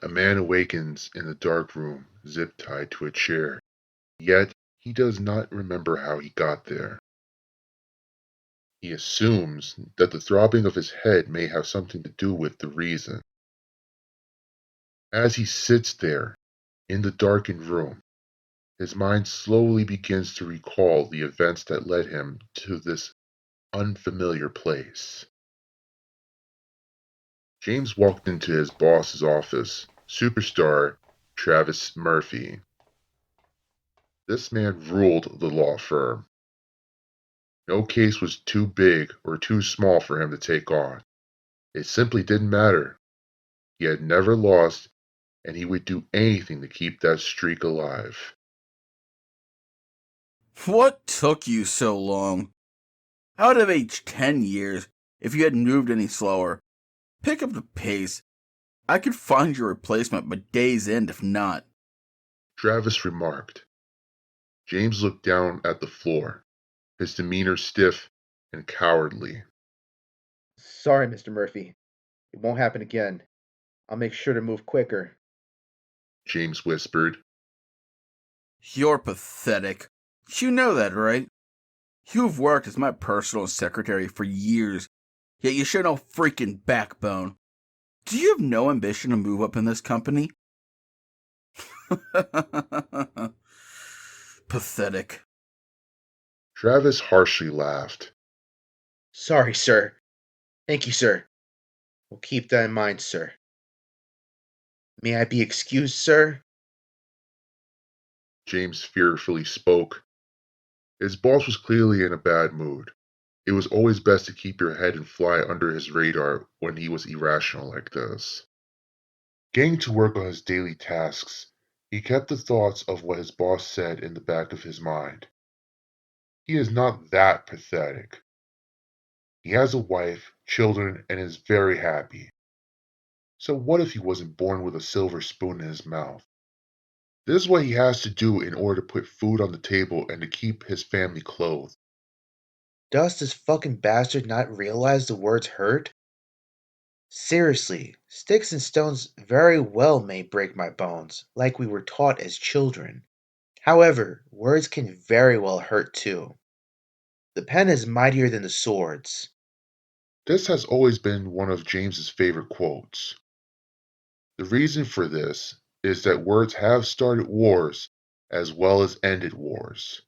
A man awakens in the dark room, zip-tied to a chair. Yet, he does not remember how he got there. He assumes that the throbbing of his head may have something to do with the reason. As he sits there, in the darkened room, his mind slowly begins to recall the events that led him to this unfamiliar place. James walked into his boss's office, superstar Travis Murphy. This man ruled the law firm. No case was too big or too small for him to take on. It simply didn't matter. He had never lost, and he would do anything to keep that streak alive. What took you so long? I would have aged 10 years if you hadn't moved any slower. Pick up the pace. I could find your replacement by day's end if not. Travis remarked. James looked down at the floor, his demeanor stiff and cowardly. Sorry, Mr. Murphy. It won't happen again. I'll make sure to move quicker. James whispered. You're pathetic. You know that, right? You've worked as my personal secretary for years, yet you show no freaking backbone. Do you have no ambition to move up in this company? Pathetic. Travis harshly laughed. Sorry, sir. Thank you, sir. We'll keep that in mind, sir. May I be excused, sir? James fearfully spoke. His boss was clearly in a bad mood. It was always best to keep your head and fly under his radar when he was irrational like this. Getting to work on his daily tasks, he kept the thoughts of what his boss said in the back of his mind. He is not that pathetic. He has a wife, children, and is very happy. So what if he wasn't born with a silver spoon in his mouth? This is what he has to do in order to put food on the table and to keep his family clothed. Does this fucking bastard not realize the words hurt? Seriously, sticks and stones very well may break my bones, like we were taught as children. However, words can very well hurt too. The pen is mightier than the swords. This has always been one of James's favorite quotes. The reason for this is that words have started wars as well as ended wars.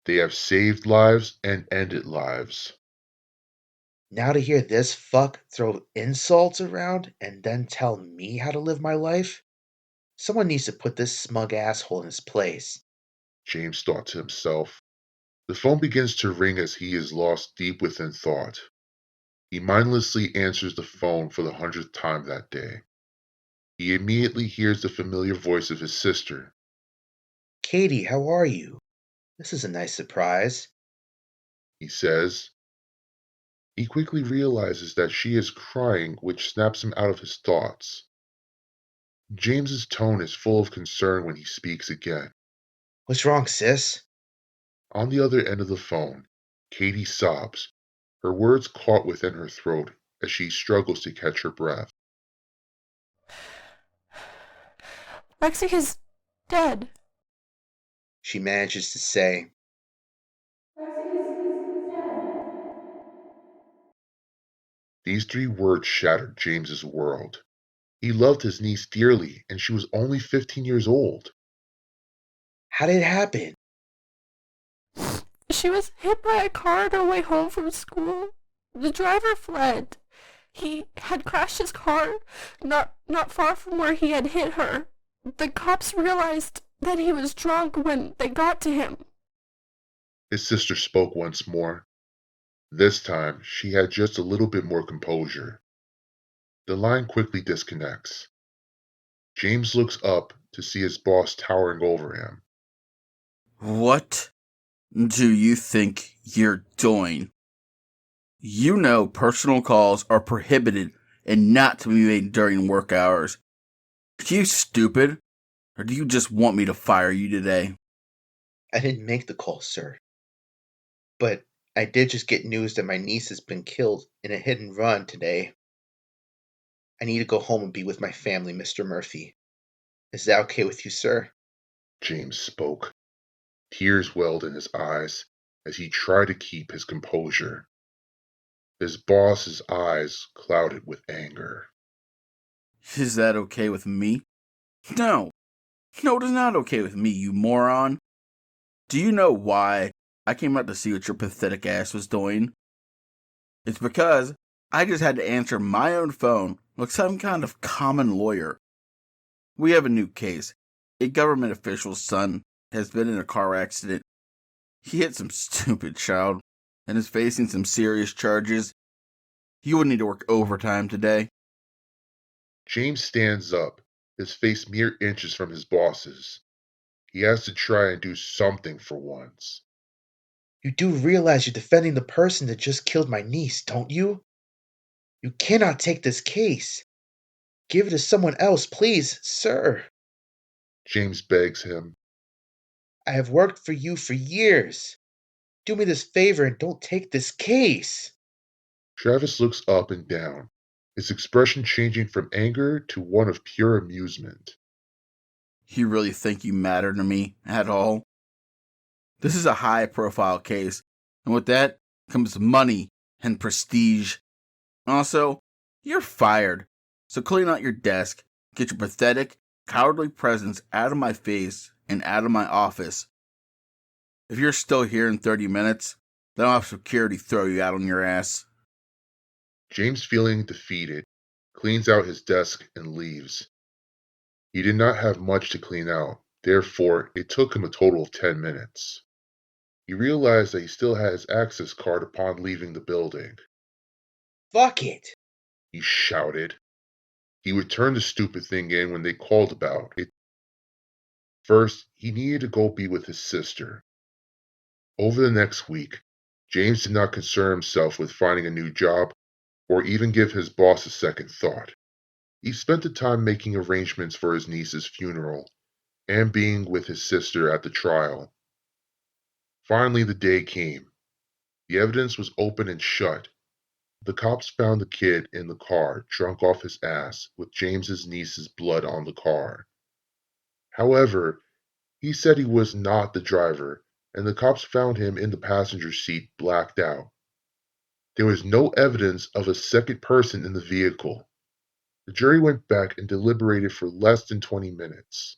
They have saved lives and ended lives. Now to hear this fuck throw insults around and then tell me how to live my life? Someone needs to put this smug asshole in his place. James thought to himself. The phone begins to ring as he is lost deep within thought. He mindlessly answers the phone for the 100th time that day. He immediately hears the familiar voice of his sister. Katie, how are you? This is a nice surprise. He says. He quickly realizes that she is crying, which snaps him out of his thoughts. James's tone is full of concern when he speaks again. What's wrong, sis? On the other end of the phone, Katie sobs, her words caught within her throat as she struggles to catch her breath. Lexi is dead. She manages to say. Lexi is dead. These three words shattered James's world. He loved his niece dearly, and she was only 15 years old. How did it happen? She was hit by a car on her way home from school. The driver fled. He had crashed his car not far from where he had hit her. The cops realized that he was drunk when they got to him. His sister spoke once more. This time, she had just a little bit more composure. The line quickly disconnects. James looks up to see his boss towering over him. What do you think you're doing? You know personal calls are prohibited and not to be made during work hours. Are you stupid? Or do you just want me to fire you today? I didn't make the call, sir. But I did just get news that my niece has been killed in a hit and run today. I need to go home and be with my family, Mr. Murphy. Is that okay with you, sir? James spoke. Tears welled in his eyes as he tried to keep his composure. His boss's eyes clouded with anger. Is that okay with me? No. No, it is not okay with me, you moron. Do you know why I came out to see what your pathetic ass was doing? It's because I just had to answer my own phone like some kind of common lawyer. We have a new case. A government official's son has been in a car accident. He hit some stupid child and is facing some serious charges. He would need to work overtime today. James stands up, his face mere inches from his boss's. He has to try and do something for once. You do realize you're defending the person that just killed my niece, don't you? You cannot take this case. Give it to someone else, please, sir. James begs him. I have worked for you for years. Do me this favor and don't take this case. Travis looks up and down, his expression changing from anger to one of pure amusement. You really think you matter to me at all? This is a high profile case, and with that comes money and prestige. Also, you're fired. So clean out your desk, get your pathetic, cowardly presence out of my face and out of my office. If you're still here in 30 minutes, then I'll have security throw you out on your ass. James, feeling defeated, cleans out his desk and leaves. He did not have much to clean out, therefore it took him a total of 10 minutes. He realized that he still had his access card upon leaving the building. Fuck it. He shouted. He would turn the stupid thing in when they called about it. First, he needed to go be with his sister. Over the next week, James did not concern himself with finding a new job or even give his boss a second thought. He spent the time making arrangements for his niece's funeral and being with his sister at the trial. Finally, the day came. The evidence was open and shut. The cops found the kid in the car, drunk off his ass, with James's niece's blood on the car. However, he said he was not the driver, and the cops found him in the passenger seat, blacked out. There was no evidence of a second person in the vehicle. The jury went back and deliberated for less than 20 minutes.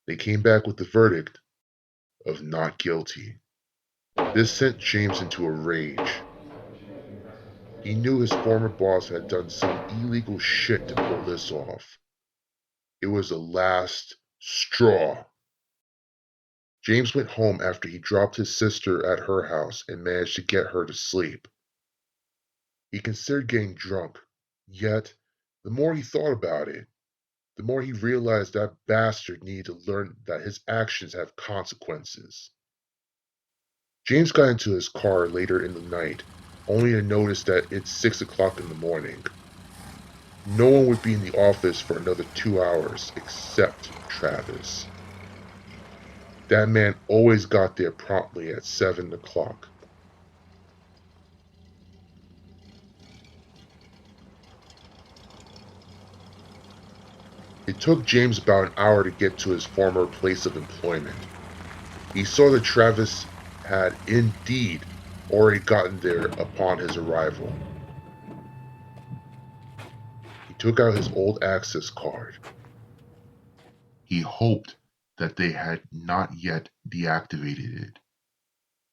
They came back with the verdict of not guilty. This sent James into a rage. He knew his former boss had done some illegal shit to pull this off. It was the last straw. James went home after he dropped his sister at her house and managed to get her to sleep. He considered getting drunk, yet, the more he thought about it, the more he realized that bastard needed to learn that his actions have consequences. James got into his car later in the night, only to notice that it's 6 o'clock in the morning. No one would be in the office for another 2 hours except Travis. That man always got there promptly at 7 o'clock. It took James about an hour to get to his former place of employment. He saw that Travis had indeed already gotten there upon his arrival. He took out his old access card. He hoped that they had not yet deactivated it.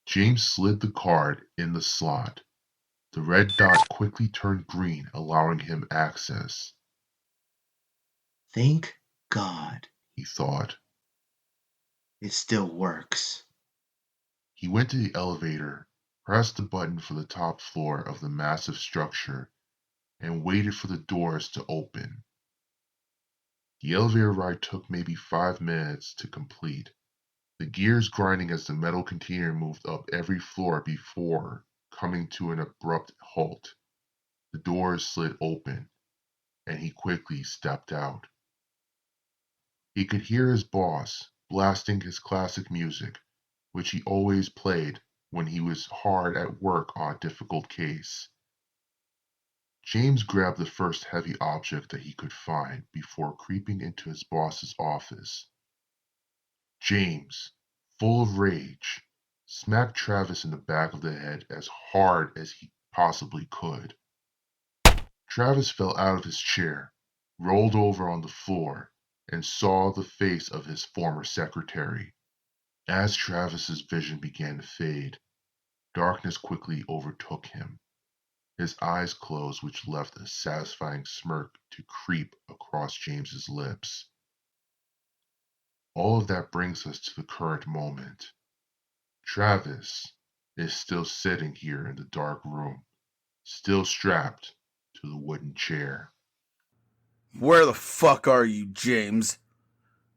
James slid the card in the slot. The red dot quickly turned green, allowing him access. Thank God. He thought. It still works. He went to the elevator, pressed the button for the top floor of the massive structure, and waited for the doors to open. The elevator ride took maybe 5 minutes to complete, the gears grinding as the metal container moved up every floor before coming to an abrupt halt. The doors slid open, and he quickly stepped out. He could hear his boss blasting his classic music, which he always played when he was hard at work on a difficult case. James grabbed the first heavy object that he could find before creeping into his boss's office. James, full of rage, smacked Travis in the back of the head as hard as he possibly could. Travis fell out of his chair, rolled over on the floor, and saw the face of his former secretary. As Travis's vision began to fade, darkness quickly overtook him. His eyes closed, which left a satisfying smirk to creep across James's lips. All of that brings us to the current moment. Travis is still sitting here in the dark room, still strapped to the wooden chair. Where the fuck are you, James?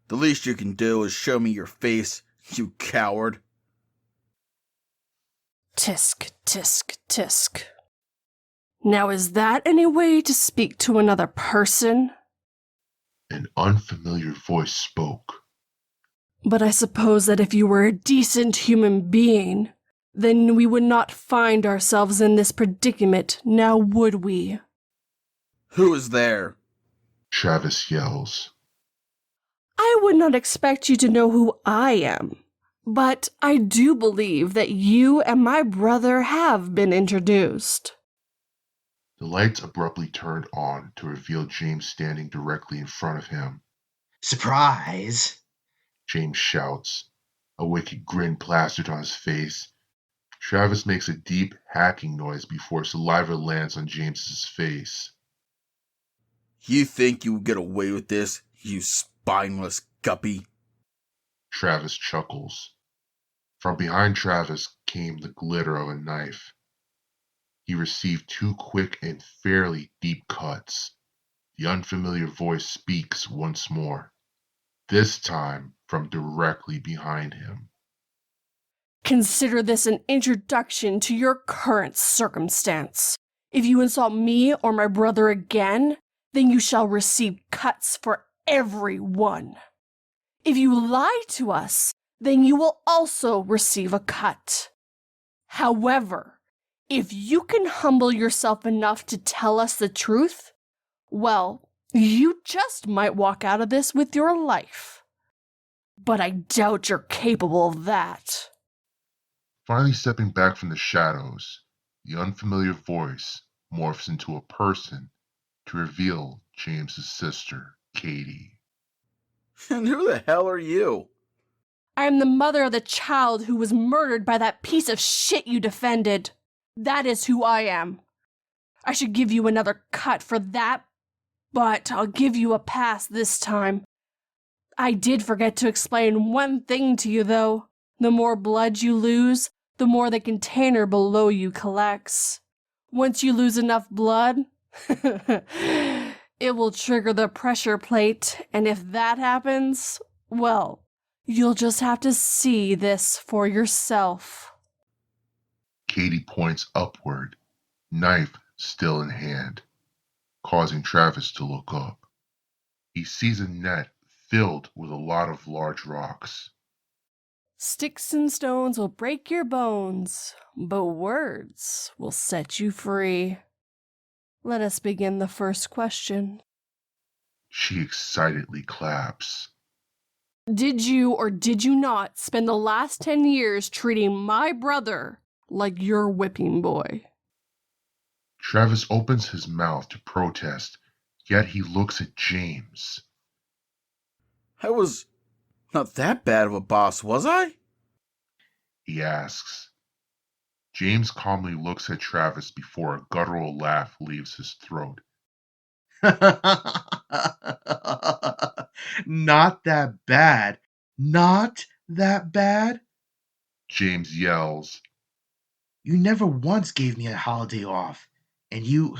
The least you can do is show me your face, you coward. Tisk, tisk, tisk. Now is that any way to speak to another person? An unfamiliar voice spoke. But I suppose that if you were a decent human being, then we would not find ourselves in this predicament, now would we? Who is there? Travis yells. I would not expect you to know who I am, but I do believe that you and my brother have been introduced. The lights abruptly turned on to reveal James standing directly in front of him. Surprise! James shouts, a wicked grin plastered on his face. Travis makes a deep hacking noise before saliva lands on James's face. You think you will get away with this, you spineless guppy? Travis chuckles. From behind Travis came the glitter of a knife. He received 2 quick and fairly deep cuts. The unfamiliar voice speaks once more, this time from directly behind him. Consider this an introduction to your current circumstance. If you insult me or my brother again, then you shall receive cuts for every one. If you lie to us, then you will also receive a cut. However, if you can humble yourself enough to tell us the truth, well, you just might walk out of this with your life. But I doubt you're capable of that. Finally stepping back from the shadows, the unfamiliar voice morphs into a person to reveal James's sister, Katie. And who the hell are you? I am the mother of the child who was murdered by that piece of shit you defended. That is who I am. I should give you another cut for that, but I'll give you a pass this time. I did forget to explain one thing to you, though. The more blood you lose, the more the container below you collects. Once you lose enough blood, it will trigger the pressure plate, and if that happens, well, you'll just have to see this for yourself. Katie points upward, knife still in hand, causing Travis to look up. He sees a net filled with a lot of large rocks. Sticks and stones will break your bones, but words will set you free. Let us begin the first question. She excitedly claps. Did you or did you not spend the last 10 years treating my brother like your whipping boy? Travis opens his mouth to protest, yet he looks at James. I was not that bad of a boss, was I? He asks. James calmly looks at Travis before a guttural laugh leaves his throat. Not that bad. Not that bad? James yells. You never once gave me a holiday off, and you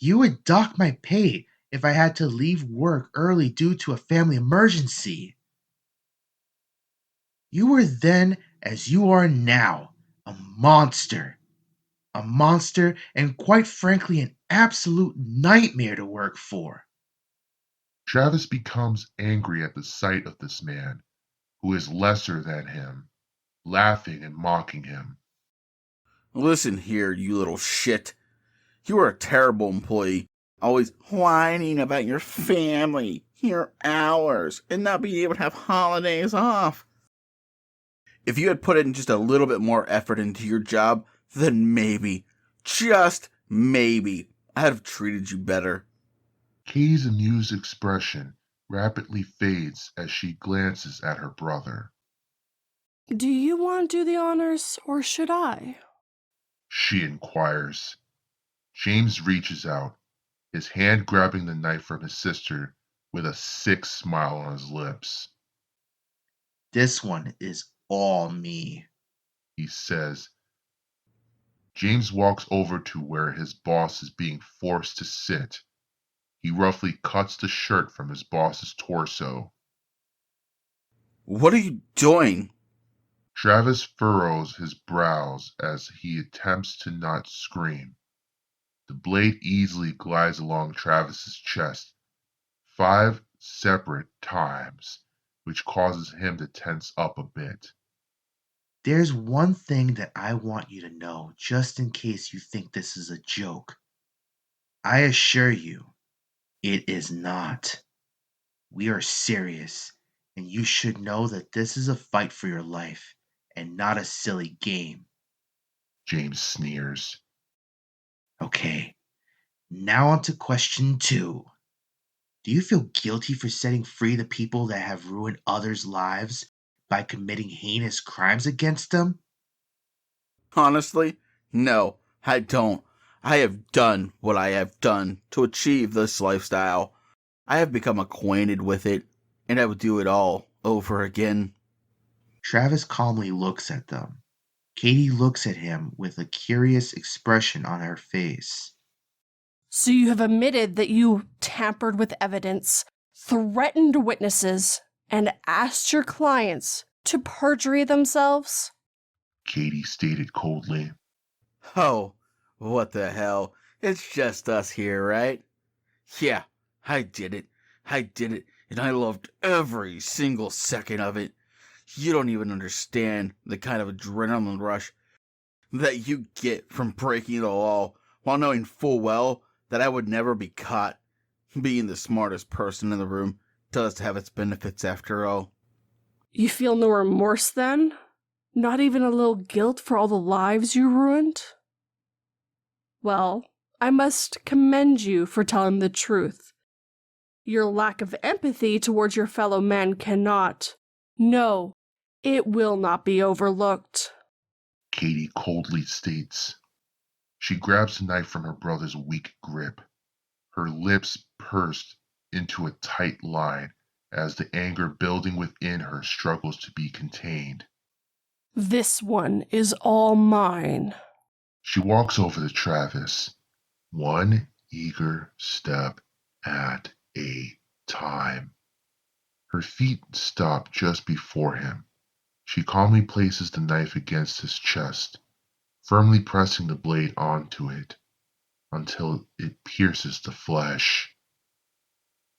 would dock my pay if I had to leave work early due to a family emergency. You were then as you are now, a monster. A monster, and quite frankly, an absolute nightmare to work for. Travis becomes angry at the sight of this man, who is lesser than him, laughing and mocking him. Listen here, you little shit. You were a terrible employee, always whining about your family, your hours, and not being able to have holidays off. If you had put in just a little bit more effort into your job, then maybe, just maybe, I'd have treated you better. Katie's amused expression rapidly fades as she glances at her brother. Do you want to do the honors, or should I? She inquires. James reaches out, his hand grabbing the knife from his sister with a sick smile on his lips. This one is all me. He says. James walks over to where his boss is being forced to sit. He roughly cuts the shirt from his boss's torso. What are you doing? Travis furrows his brows as he attempts to not scream. The blade easily glides along Travis's chest 5 separate times, which causes him to tense up a bit. There's one thing that I want you to know, just in case you think this is a joke. I assure you, it is not. We are serious, and you should know that this is a fight for your life and not a silly game. James sneers. Okay, now on to question 2. Do you feel guilty for setting free the people that have ruined others' lives by committing heinous crimes against them? Honestly, no, I don't. I have done what I have done to achieve this lifestyle. I have become acquainted with it, and I would do it all over again. Travis calmly looks at them. Katie looks at him with a curious expression on her face. So you have admitted that you tampered with evidence, threatened witnesses, and asked your clients to perjury themselves? Katie stated coldly. Oh, what the hell? It's just us here, right? Yeah, I did it. I did it, and I loved every single second of it. You don't even understand the kind of adrenaline rush that you get from breaking the law while knowing full well that I would never be caught. Being the smartest person in the room does have its benefits after all. You feel no remorse then? Not even a little guilt for all the lives you ruined? Well, I must commend you for telling the truth. Your lack of empathy towards your fellow man cannot, no, it will not be overlooked. Katie coldly states. She grabs the knife from her brother's weak grip. Her lips pursed into a tight line as the anger building within her struggles to be contained. This one is all mine. She walks over to Travis, one eager step at a time. Her feet stop just before him. She calmly places the knife against his chest, firmly pressing the blade onto it until it pierces the flesh.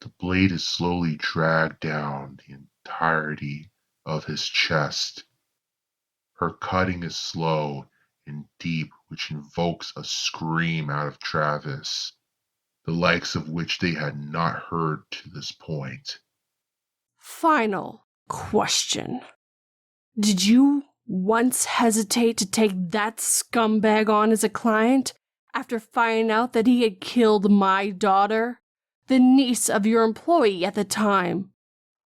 The blade is slowly dragged down the entirety of his chest. Her cutting is slow and deep, which invokes a scream out of Travis, the likes of which they had not heard to this point. Final question. Did you once hesitate to take that scumbag on as a client after finding out that he had killed my daughter, the niece of your employee at the time?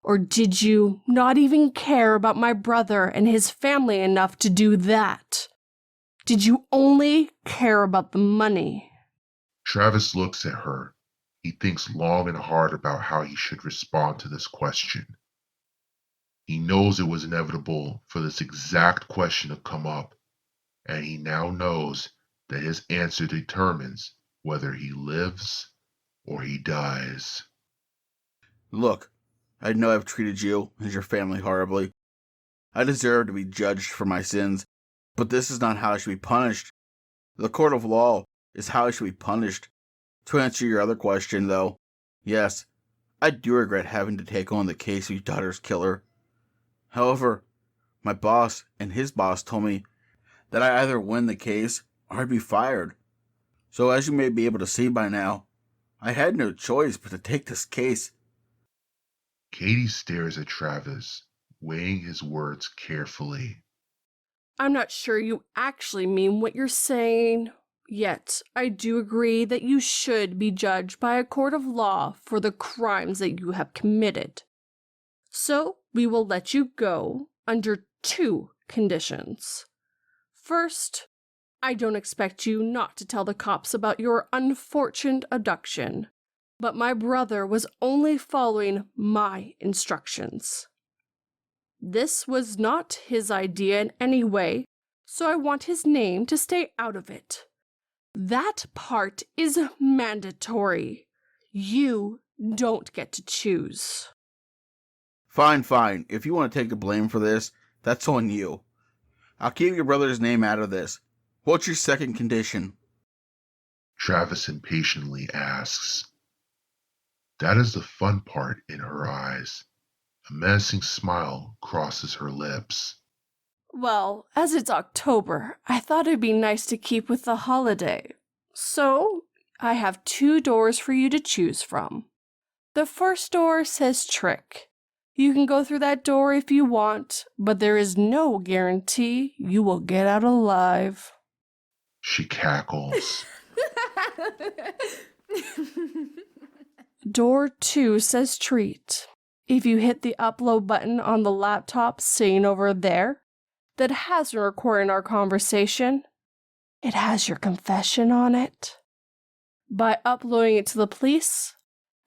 Or did you not even care about my brother and his family enough to do that? Did you only care about the money? Travis looks at her. He thinks long and hard about how he should respond to this question. He knows it was inevitable for this exact question to come up, and he now knows that his answer determines whether he lives or he dies. Look, I know I've treated you and your family horribly. I deserve to be judged for my sins, but this is not how I should be punished. The court of law is how I should be punished. To answer your other question, though, yes, I do regret having to take on the case of your daughter's killer. However, my boss and his boss told me that I either win the case or I'd be fired. So as you may be able to see by now, I had no choice but to take this case. Katie stares at Travis, weighing his words carefully. I'm not sure you actually mean what you're saying. Yet, I do agree that you should be judged by a court of law for the crimes that you have committed. So, we will let you go under 2 conditions. First, I don't expect you not to tell the cops about your unfortunate abduction, but my brother was only following my instructions. This was not his idea in any way, so I want his name to stay out of it. That part is mandatory. You don't get to choose. Fine. If you want to take the blame for this, that's on you. I'll keep your brother's name out of this. What's your second condition? Travis impatiently asks. That is the fun part in her eyes. A menacing smile crosses her lips. Well, as it's October, I thought it'd be nice to keep with the holiday. So, I have 2 doors for you to choose from. The first door says trick. You can go through that door if you want, but there is no guarantee you will get out alive. She cackles. Door 2 says treat. If you hit the upload button on the laptop sitting over there that has been recording our conversation, it has your confession on it. By uploading it to the police,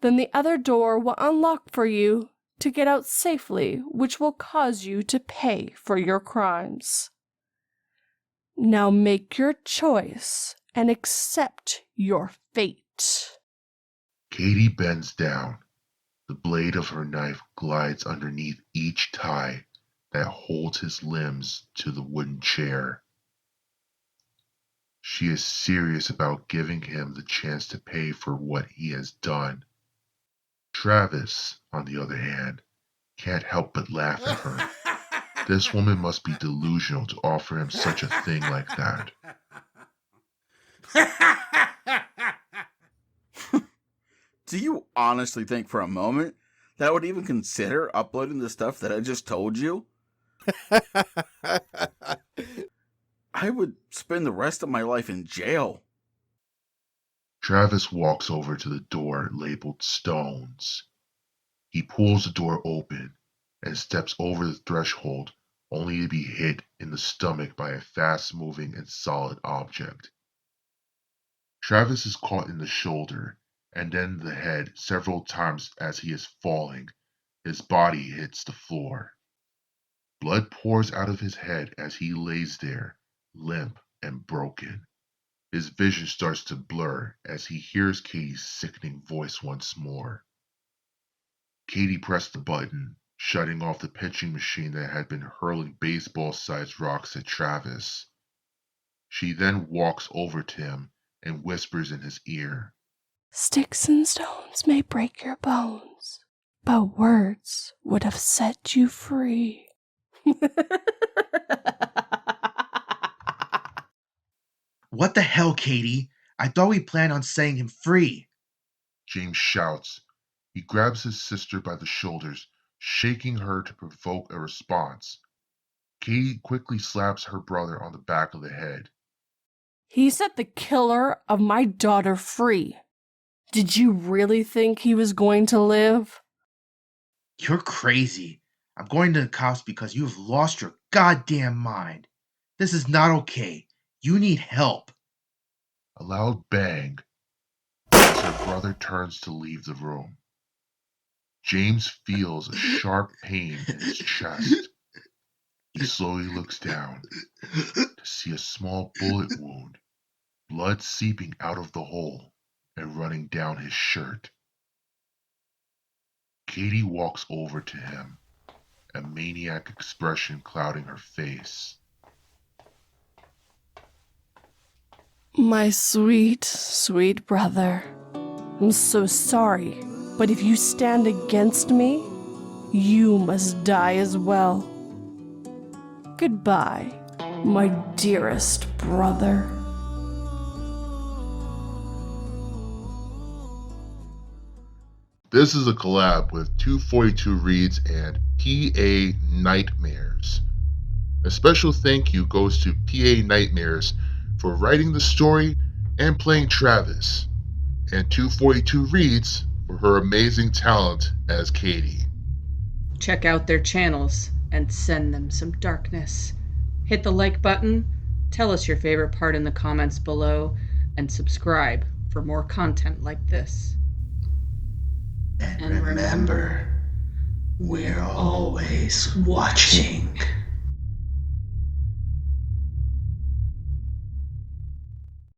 then the other door will unlock for you to get out safely, which will cause you to pay for your crimes. Now make your choice and accept your fate. Katie bends down. The blade of her knife glides underneath each tie that holds his limbs to the wooden chair. She is serious about giving him the chance to pay for what he has done. Travis, on the other hand, can't help but laugh at her. This woman must be delusional to offer him such a thing like that. Do you honestly think for a moment that I would even consider uploading the stuff that I just told you? I would spend the rest of my life in jail. Travis walks over to the door labeled Stones. He pulls the door open and steps over the threshold, only to be hit in the stomach by a fast-moving and solid object. Travis is caught in the shoulder and then the head several times as he is falling. His body hits the floor. Blood pours out of his head as he lays there, limp and broken. His vision starts to blur as he hears Katie's sickening voice once more. Katie pressed the button, shutting off the pitching machine that had been hurling baseball-sized rocks at Travis. She then walks over to him and whispers in his ear. Sticks and stones may break your bones, but words would have set you free. What the hell, Katie? I thought we planned on setting him free. James shouts. He grabs his sister by the shoulders, shaking her to provoke a response. Katie quickly slaps her brother on the back of the head. He set the killer of my daughter free. Did you really think he was going to live? You're crazy. I'm going to the cops because you've lost your goddamn mind. This is not okay. You need help. A loud bang as her brother turns to leave the room. James feels a sharp pain in his chest. He slowly looks down to see a small bullet wound, blood seeping out of the hole and running down his shirt. Katie walks over to him, a maniac expression clouding her face. My sweet, sweet brother. I'm so sorry, but if you stand against me, you must die as well. Goodbye, my dearest brother. This is a collab with 242 Reads and PA Nightmares. A special thank you goes to PA Nightmares for writing the story and playing Travis, and 242 Reads for her amazing talent as Katie. Check out their channels and send them some darkness. Hit the like button, tell us your favorite part in the comments below, and subscribe for more content like this. And remember, we're always watching.